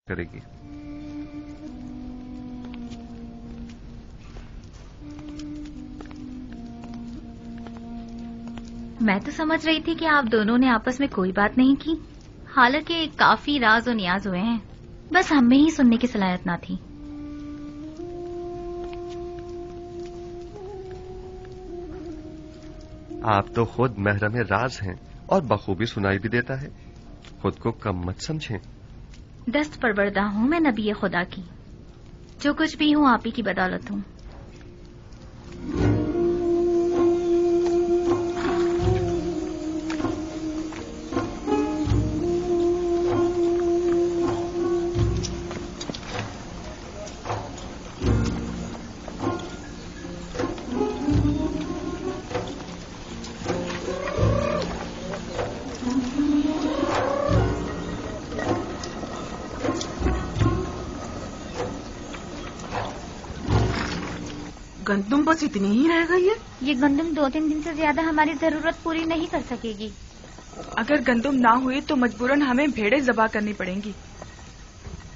کرے گی۔ میں تو سمجھ رہی تھی کہ آپ دونوں نے آپس میں کوئی بات نہیں کی، حالانکہ کافی راز و نیاز ہوئے ہیں، بس ہم میں ہی سننے کی صلاحیت نہ تھی۔ آپ تو خود محرم راز ہیں اور بخوبی سنائی بھی دیتا ہے، خود کو کم مت سمجھیں۔ دست پروردہ ہوں میں نبی خدا کی، جو کچھ بھی ہوں آپ ہی کی بدولت ہوں۔ گندم بس اتنی ہی رہ گئی ہے؟ یہ گندم 2-3 دن سے زیادہ ہماری ضرورت پوری نہیں کر سکے گی۔ اگر گندم نہ ہوئی تو مجبوراً ہمیں بھیڑیں ذبح کرنی پڑیں گی۔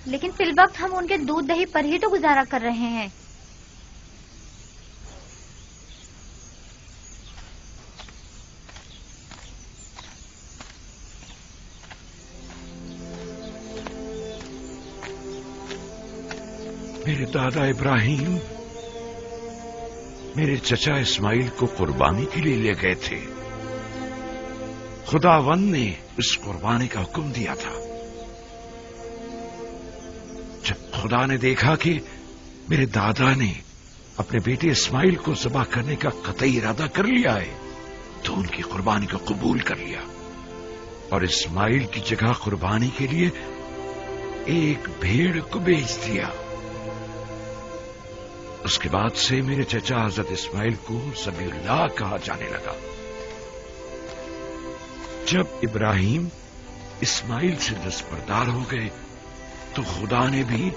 لیکن فی الوقت ہم ان کے دودھ دہی پر ہی تو گزارا کر رہے ہیں۔ میرے دادا ابراہیم میرے چچا اسماعیل کو قربانی کے لیے لے گئے تھے۔ خداوند نے اس قربانی کا حکم دیا تھا۔ جب خدا نے دیکھا کہ میرے دادا نے اپنے بیٹے اسماعیل کو ذبح کرنے کا قطعی ارادہ کر لیا ہے تو ان کی قربانی کو قبول کر لیا اور اسماعیل کی جگہ قربانی کے لیے ایک بھیڑ کو بیچ دیا۔ اس کے بعد سے میرے چچا حضرت اسماعیل کو ذبیح اللہ کہا جانے لگا۔ جب ابراہیم اسماعیل سے دستبردار ہو گئے تو خدا نے بھی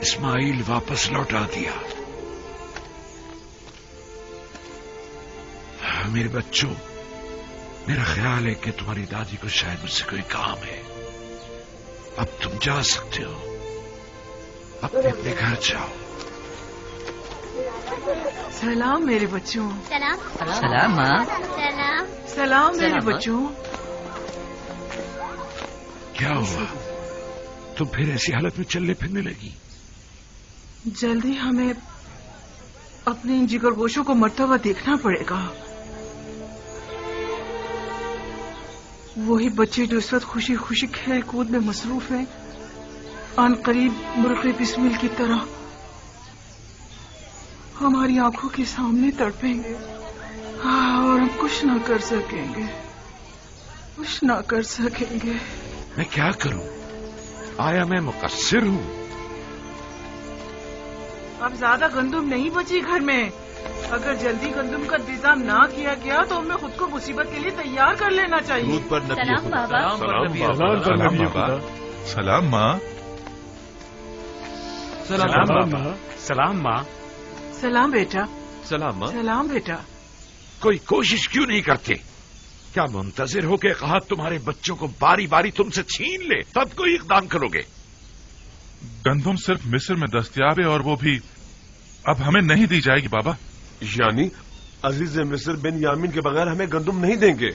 اسماعیل واپس لوٹا دیا۔ میرے بچوں، میرا خیال ہے کہ تمہاری دادی کو شاید مجھ سے کوئی کام ہے۔ اب تم جا سکتے ہو، اپنے اپنے گھر جاؤ۔ سلام میرے بچوں۔ سلام۔ سلام ماں۔ سلام۔ سلام میرے بچوں۔ کیا ہوا؟ تم پھر ایسی حالت میں چلنے پھرنے لگی؟ جلدی ہمیں اپنے ان جگر گوشوں کو مرتا ہوا دیکھنا پڑے گا۔ وہی بچے جو اس وقت خوشی خوشی کھیل کود میں مصروف ہیں، عن قریب مرغ بسمل کی طرح ہماری آنکھوں کے سامنے تڑپیں گے اور ہم کچھ نہ کر سکیں گے، کچھ نہ کر سکیں گے۔ میں کیا کروں؟ آیا میں مقصر ہوں؟ اب زیادہ گندم نہیں بچی گھر میں۔ اگر جلدی گندم کا انتظام نہ کیا گیا تو ہمیں خود کو مصیبت کے لیے تیار کر لینا چاہیے۔ سلام بابا۔ سلام بابا۔ سلام ماں۔ سلام بابا۔ سلام ماں۔ سلام بیٹا۔ سلام ماں۔ سلام بیٹا۔ کوئی کوشش کیوں نہیں کرتے؟ کیا منتظر ہو کہ قحط تمہارے بچوں کو باری باری تم سے چھین لے تب کوئی اقدام کرو گے؟ گندم صرف مصر میں دستیاب ہے اور وہ بھی اب ہمیں نہیں دی جائے گی بابا۔ یعنی عزیز مصر بن یامین کے بغیر ہمیں گندم نہیں دیں گے؟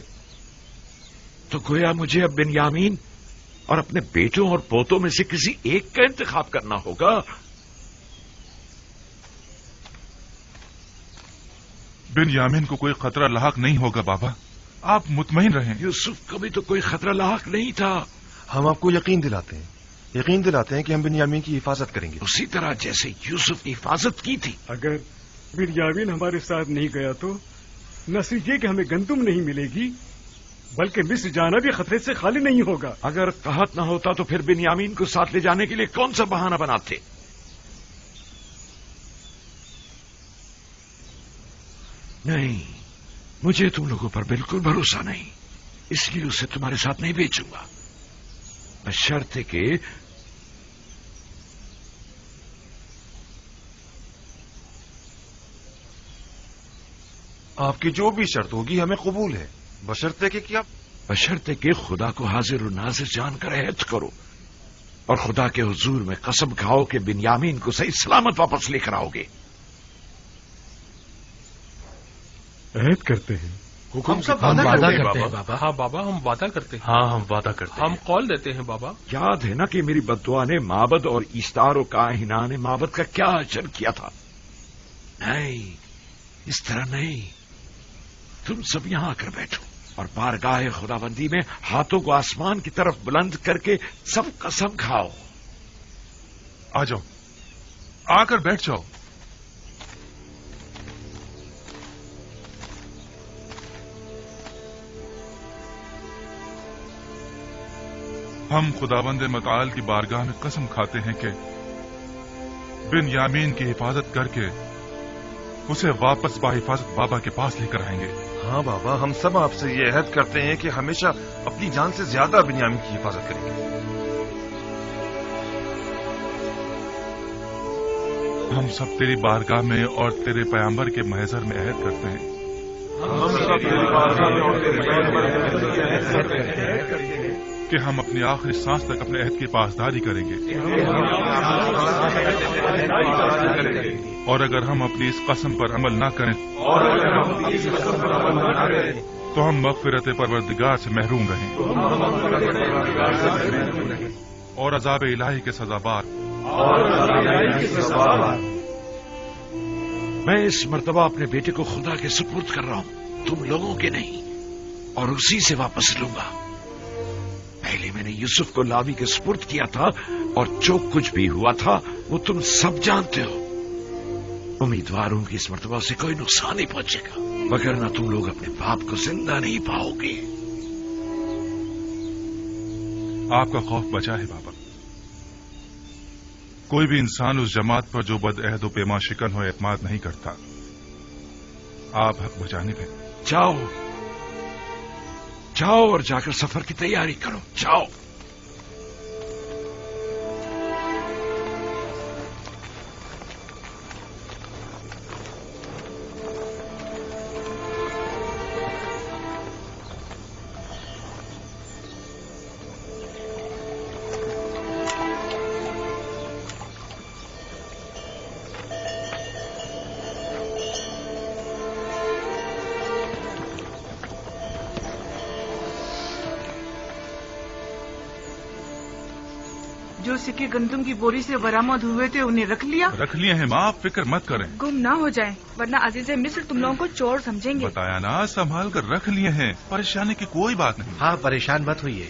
تو گویا مجھے اب بنیامین اور اپنے بیٹوں اور پوتوں میں سے کسی ایک کا انتخاب کرنا ہوگا۔ بنیامین کو کوئی خطرہ لاحق نہیں ہوگا بابا، آپ مطمئن رہیں۔ یوسف کو بھی تو کوئی خطرہ لاحق نہیں تھا۔ ہم آپ کو یقین دلاتے ہیں کہ ہم بنیامین کی حفاظت کریں گے، اسی طرح جیسے یوسف نے حفاظت کی تھی۔ اگر بنیامین ہمارے ساتھ نہیں گیا تو نہ صرف یہ کہ ہمیں گندم نہیں ملے گی بلکہ مصر جانا بھی خطرے سے خالی نہیں ہوگا۔ اگر قحط نہ ہوتا تو پھر بنیامین کو ساتھ لے جانے کے لیے کون سا بہانہ بناتے؟ نہیں، مجھے تم لوگوں پر بالکل بھروسہ نہیں، اس لیے اسے تمہارے ساتھ نہیں بھیجوں گا، بشرطے کہ آپ کی جو بھی شرط ہوگی ہمیں قبول ہے، بشرطے کہ کیا؟ بشرطے کہ خدا کو حاضر و ناظر جان کر عہد کرو اور خدا کے حضور میں قسم کھاؤ کہ بنیامین کو صحیح سلامت واپس لے کر آؤ گے۔ عہد کرتے ہیں۔ ہم سب وعدہ کرتے ہیں بابا۔ ہاں بابا ہم وعدہ کرتے ہیں۔ ہاں ہم وعدہ کرتے ہیں۔ ہم قول دیتے ہیں بابا۔ یاد ہے نا کہ میری بددعا نے معبد اور ایستار و کاہنان معبد کا کیا اثر کیا تھا؟ نہیں، اس طرح نہیں، تم سب یہاں آ کر بیٹھو اور بارگاہ خداوندی میں ہاتھوں کو آسمان کی طرف بلند کر کے سب قسم کھاؤ۔ آ جاؤ، آ کر بیٹھ جاؤ۔ ہم خداوند متعال کی بارگاہ میں قسم کھاتے ہیں کہ بنیامین کی حفاظت کر کے اسے واپس باحفاظت بابا کے پاس لے کر آئیں گے۔ ہاں بابا، ہم سب آپ سے یہ عہد کرتے ہیں کہ ہمیشہ اپنی جان سے زیادہ بنیامین کی حفاظت کریں گے۔ ہم سب تیری بارگاہ میں اور تیرے پیغمبر کے محضر میں عہد کرتے ہیں کہ ہم اپنی آخری سانس تک اپنے عہد کی پاسداری کریں گے، اور اگر ہم اپنی اس قسم پر عمل نہ کریں تو ہم مغفرت پروردگار سے محروم رہیں اور عذاب الہی کے سزاوار۔ میں اس مرتبہ اپنے بیٹے کو خدا کے سپرد کر رہا ہوں، تم لوگوں کے نہیں، اور اسی سے واپس لوں گا۔ پہلے میں نے یوسف کو لاوی کے سپرد کیا تھا، اور جو کچھ بھی ہوا تھا وہ تم سب جانتے ہو۔ امیدوار ہوں کہ اس مرتبہ سے کوئی نقصان نہیں پہنچے گا، وگرنہ تم لوگ اپنے باپ کو زندہ نہیں پاؤ گے۔ آپ کا خوف بچا ہے بابا۔ کوئی بھی انسان اس جماعت پر جو بد عہد و پیما شکن ہو اعتماد نہیں کرتا۔ آپ حق بچانے پہ جاؤ جاؤ اور جا کر سفر کی تیاری کرو، جاؤ۔ جو سکے گندم کی بوری سے برآمد ہوئے تھے انہیں رکھ لیا؟ رکھ لیے ہیں ماں، آپ فکر مت کریں، گم نہ ہو جائیں ورنہ عزیز مصر تم لوگوں کو چور سمجھیں گے۔ بتایا نا، سنبھال کر رکھ لیے ہیں، پریشانی کی کوئی بات نہیں۔ ہاں پریشان مت ہوئیے،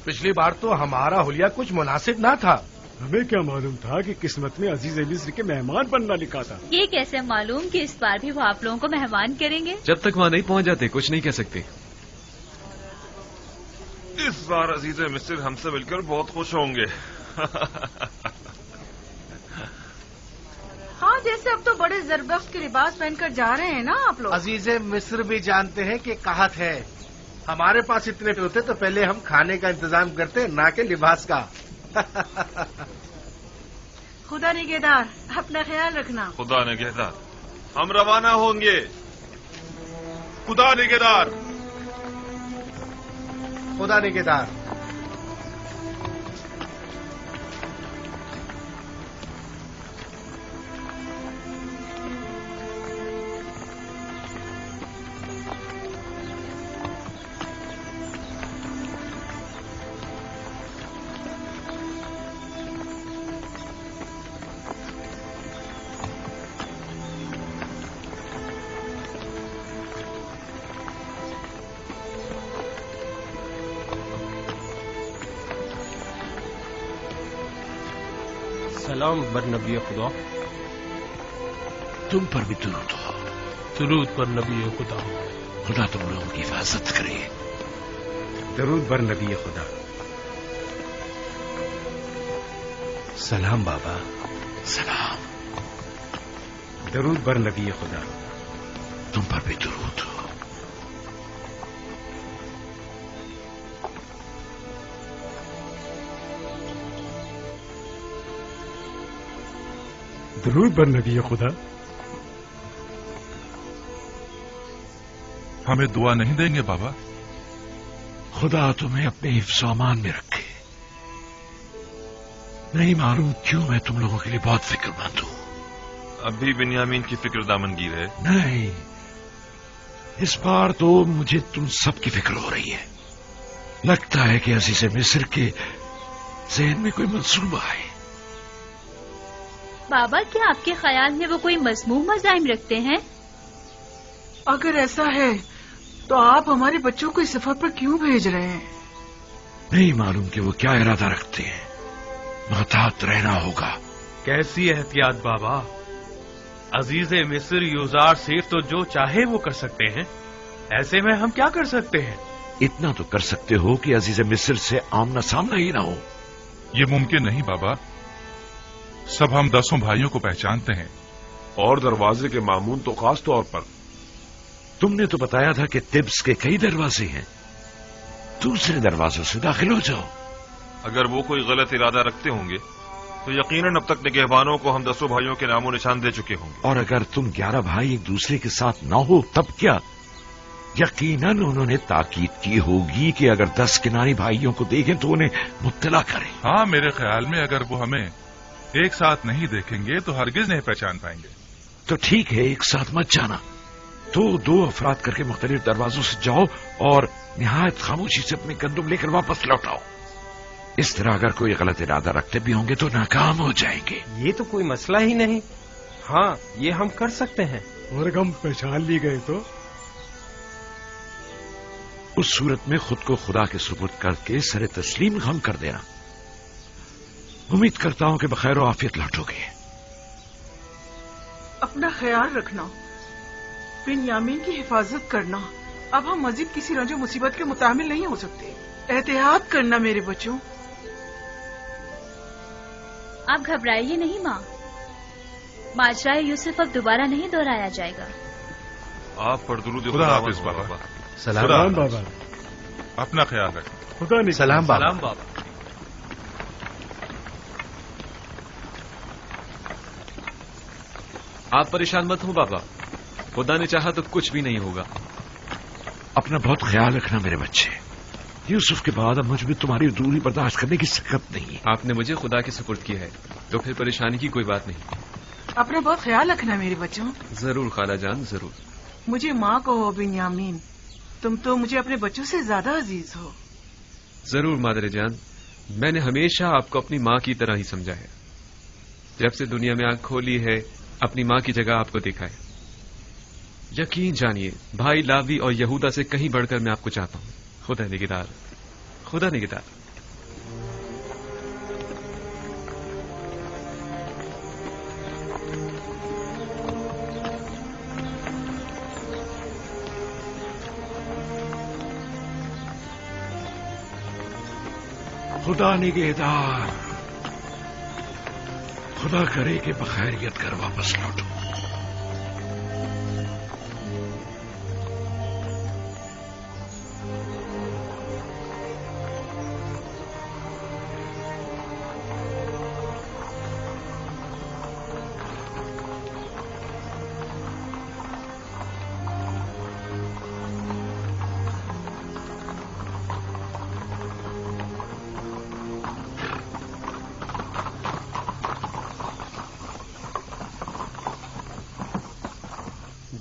پچھلی بار تو ہمارا حلیہ کچھ مناسب نہ تھا۔ ہمیں کیا معلوم تھا کہ قسمت میں عزیز مصر کے مہمان بننا لکھا تھا۔ یہ کیسے معلوم کہ اس بار بھی وہ آپ لوگوں کو مہمان کریں گے؟ جب تک وہاں نہیں پہنچ جاتے کچھ نہیں کہہ سکتے۔ اس بار عزیز مصر ہم سے مل کر بہت خوش ہوں گے۔ ہاں جیسے اب تو بڑے زربفت کے لباس پہن کر جا رہے ہیں نا آپ لوگ۔ عزیز مصر بھی جانتے ہیں کہ قحط ہے، ہمارے پاس اتنے ہوتے تو پہلے ہم کھانے کا انتظام کرتے نہ کہ لباس کا۔ خدا نگہدار، اپنا خیال رکھنا۔ خدا نگہدار، ہم روانہ ہوں گے۔ خدا نگہدار، خدا نگہدار۔ سلام بر نبی خدا۔ تم پر بھی درود ہو۔ درود پر نبی خدا۔ خدا تم لوگوں کی حفاظت کرے۔ درود بر نبی خدا۔ سلام بابا۔ سلام۔ درود بر نبی خدا۔ تم پر بھی درود ہو۔ درود بر نبی خدا۔ ہمیں دعا نہیں دیں گے بابا؟ خدا تمہیں اپنے حفظ و امان میں رکھے۔ نہیں معلوم کیوں میں تم لوگوں کے لیے بہت فکر مند ہوں. اب بھی بنیامین کی فکر دامنگیر ہے؟ نہیں، اس بار تو مجھے تم سب کی فکر ہو رہی ہے. لگتا ہے کہ عزیز مصر کے ذہن میں کوئی منصوبہ ہے. بابا کیا آپ کے خیال میں وہ کوئی مذموم مزاحم رکھتے ہیں؟ اگر ایسا ہے تو آپ ہمارے بچوں کو اس سفر پر کیوں بھیج رہے ہیں؟ نہیں معلوم کہ وہ کیا ارادہ رکھتے ہیں. محتاط رہنا ہوگا. کیسی احتیاط بابا؟ عزیز مصر یوزار صرف تو جو چاہے وہ کر سکتے ہیں، ایسے میں ہم کیا کر سکتے ہیں؟ اتنا تو کر سکتے ہو کہ عزیز مصر سے آمنا سامنا ہی نہ ہو. یہ ممکن نہیں بابا. سب ہم 10 بھائیوں کو پہچانتے ہیں. اور دروازے کے مامون تو خاص طور پر. تم نے تو بتایا تھا کہ طبس کے کئی دروازے ہیں. دوسرے دروازوں سے داخل ہو جاؤ. اگر وہ کوئی غلط ارادہ رکھتے ہوں گے تو یقیناً اب تک نگہبانوں کو ہم 10 بھائیوں کے نام و نشان دے چکے ہوں گے. اور اگر تم 11 بھائی ایک دوسرے کے ساتھ نہ ہو تب کیا؟ یقیناً انہوں نے تاکید کی ہوگی کہ اگر 10 کنانی بھائیوں کو دیکھیں تو انہیں مطلع کریں. ہاں، میرے خیال میں اگر وہ ہمیں ایک ساتھ نہیں دیکھیں گے تو ہرگز نہیں پہچان پائیں گے. تو ٹھیک ہے، ایک ساتھ مت جانا. دو افراد کر کے مختلف دروازوں سے جاؤ اور نہایت خاموشی سے اپنے گندم لے کر واپس لوٹاؤ. اس طرح اگر کوئی غلط ارادہ رکھتے بھی ہوں گے تو ناکام ہو جائیں گے. یہ تو کوئی مسئلہ ہی نہیں. ہاں، یہ ہم کر سکتے ہیں. اور اگر ہم پہچان لی گئے تو اس صورت میں خود کو خدا کے سپرد کر کے سر تسلیم خم کر دینا. امید کرتا ہوں کہ بخیر و عافیت لوٹو گے. اپنا خیال رکھنا، بنیامین کی حفاظت کرنا. اب ہم مزید کسی رنج و مصیبت کے متحمل نہیں ہو سکتے. احتیاط کرنا میرے بچوں. آپ گھبرائیے نہیں ماں. ماجرائے یوسف اب دوبارہ نہیں دہرایا جائے گا. آپ پر درود خدا حافظ بابا. سلام بابا. اپنا خیال رکھ. خدا نے سلام بابا. آپ پریشان مت ہوں بابا. خدا نے چاہا تو کچھ بھی نہیں ہوگا. اپنا بہت خیال رکھنا میرے بچے. یوسف کے بعد اب مجھ میں تمہاری دوری برداشت کرنے کی سکت نہیں. آپ نے مجھے خدا کے سپرد کیا ہے تو پھر پریشانی کی کوئی بات نہیں. اپنا بہت خیال رکھنا میرے بچوں. ضرور خالہ جان، ضرور. مجھے ماں کہو بنیامین. تم تو مجھے اپنے بچوں سے زیادہ عزیز ہو. ضرور مادر جان. میں نے ہمیشہ آپ کو اپنی ماں کی طرح ہی سمجھا ہے. جب سے دنیا میں آنکھ کھولی ہے اپنی ماں کی جگہ آپ کو دیکھا ہے. یقین جانیے بھائی لاوی اور یہودا سے کہیں بڑھ کر میں آپ کو چاہتا ہوں. خدا نگہدار. خدا نگہدار. خدا نگہدار. خدا کرے کہ بخیریت کر واپس لوٹو.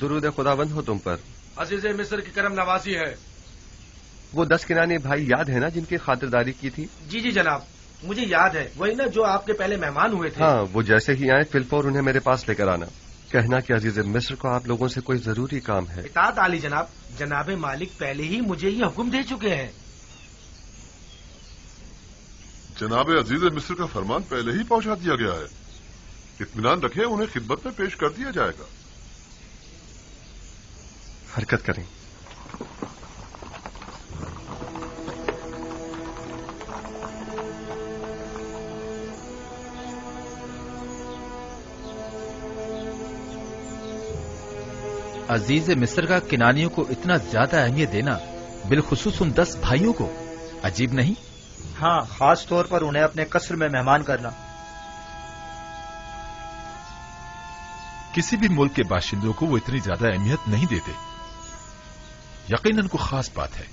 درود خداوند ہو تم پر. عزیز مصر کی کرم نوازی ہے. وہ 10 کنانی بھائی یاد ہے نا جن کی خاطرداری کی تھی؟ جی جناب، مجھے یاد ہے. وہی نا جو آپ کے پہلے مہمان ہوئے تھے. ہاں، وہ جیسے ہی آئے فی الفور انہیں میرے پاس لے کر آنا. کہنا کہ عزیز مصر کو آپ لوگوں سے کوئی ضروری کام ہے. اطاعت عالی جناب. جناب مالک پہلے ہی مجھے یہ حکم دے چکے ہیں. جناب عزیز مصر کا فرمان پہلے ہی پہنچا دیا گیا ہے. اطمینان رکھیں، انہیں خدمت میں پیش کر دیا جائے گا. حرکت کریں. عزیز مصر کا کنانیوں کو اتنا زیادہ اہمیت دینا، بالخصوص ان 10 بھائیوں کو، عجیب نہیں؟ ہاں، خاص طور پر انہیں اپنے قصر میں مہمان کرنا. کسی بھی ملک کے باشندوں کو وہ اتنی زیادہ اہمیت نہیں دیتے. یقیناً کوئی خاص بات ہے.